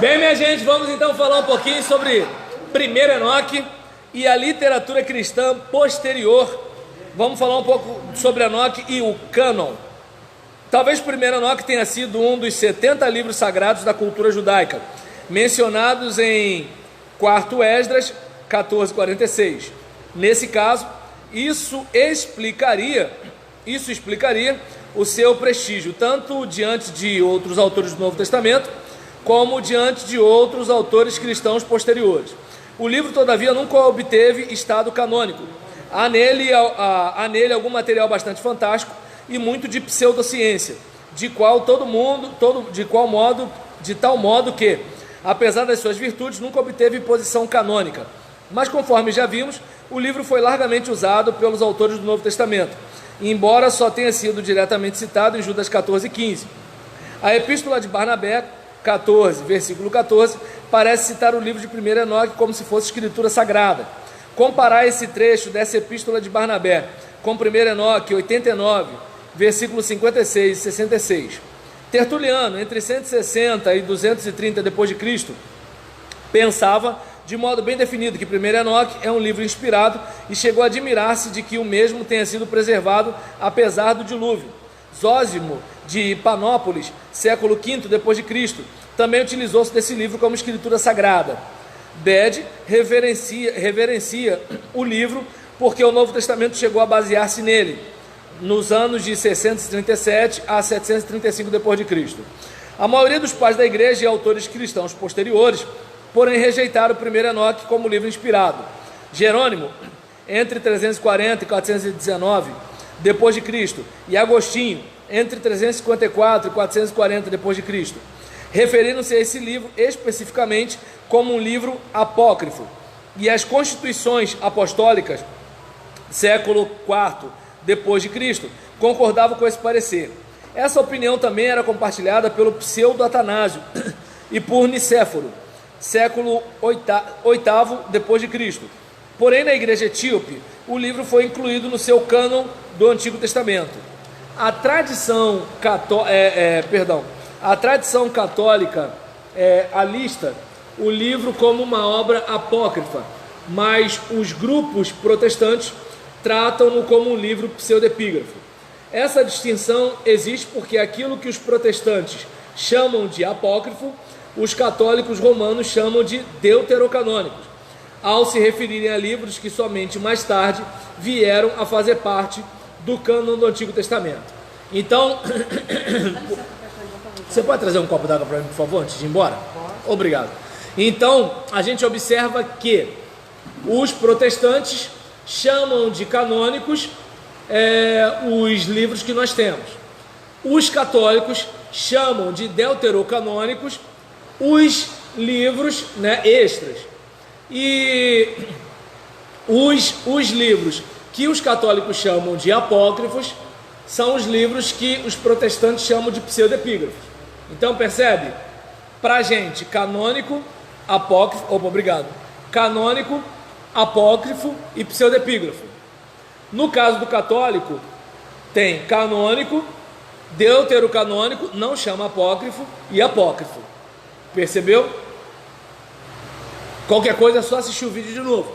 Bem, minha gente, vamos então falar um pouquinho sobre primeiro Enoque e a literatura cristã posterior. Vamos falar um pouco sobre Enoque e o cânon. Talvez o primeiro Enoque tenha sido um dos 70 livros sagrados da cultura judaica, mencionados em 4 Esdras 14:46. Nesse caso, isso explicaria o seu prestígio, tanto diante de outros autores do Novo Testamento, como diante de outros autores cristãos posteriores. O livro, todavia, nunca obteve estado canônico. Há nele algum material bastante fantástico e muito de pseudociência, de tal modo que, apesar das suas virtudes, nunca obteve posição canônica. Mas, conforme já vimos, o livro foi largamente usado pelos autores do Novo Testamento, embora só tenha sido diretamente citado em Judas 14:15. A Epístola de Barnabé, 14, versículo 14, parece citar o livro de 1 Enoque como se fosse escritura sagrada. Comparar esse trecho dessa Epístola de Barnabé com 1 Enoque 89, versículos 56 e 66. Tertuliano, entre 160 e 230 d.C., pensava de modo bem definido que 1 Enoque é um livro inspirado e chegou a admirar-se de que o mesmo tenha sido preservado apesar do dilúvio. Zósimo, de Panópolis, século V d.C., também utilizou-se desse livro como escritura sagrada. Bede reverencia o livro porque o Novo Testamento chegou a basear-se nele, nos anos de 637 a 735 d.C. A maioria dos pais da igreja e autores cristãos posteriores, porém, rejeitaram o 1 Enoque como livro inspirado. Jerônimo, entre 340 e 419 d.C., e Agostinho, entre 354 e 440 d.C., referindo-se a esse livro especificamente como um livro apócrifo. E as constituições apostólicas, século IV d.C., concordavam com esse parecer. Essa opinião também era compartilhada pelo Pseudo-Atanásio e por Nicéforo, século VIII d.C. Porém, na igreja etíope, o livro foi incluído no seu cânon do Antigo Testamento. A tradição católica alista o livro como uma obra apócrifa, mas os grupos protestantes tratam-no como um livro pseudepígrafo. Essa distinção existe porque aquilo que os protestantes chamam de apócrifo, os católicos romanos chamam de deuterocanônicos, ao se referirem a livros que somente mais tarde vieram a fazer parte do cânon do Antigo Testamento. Então, você pode trazer um copo d'água para mim, por favor, antes de ir embora? Obrigado. Então, a gente observa que os protestantes chamam de canônicos os livros que nós temos. Os católicos chamam de deuterocanônicos os livros, extras. E os livros que os católicos chamam de apócrifos são os livros que os protestantes chamam de pseudepígrafos. Então, percebe? Para a gente, canônico, apócrifo, canônico, apócrifo e pseudepígrafo. No caso do católico, tem canônico, deuterocanônico, não chama apócrifo, e apócrifo. Percebeu? Qualquer coisa é só assistir o vídeo de novo.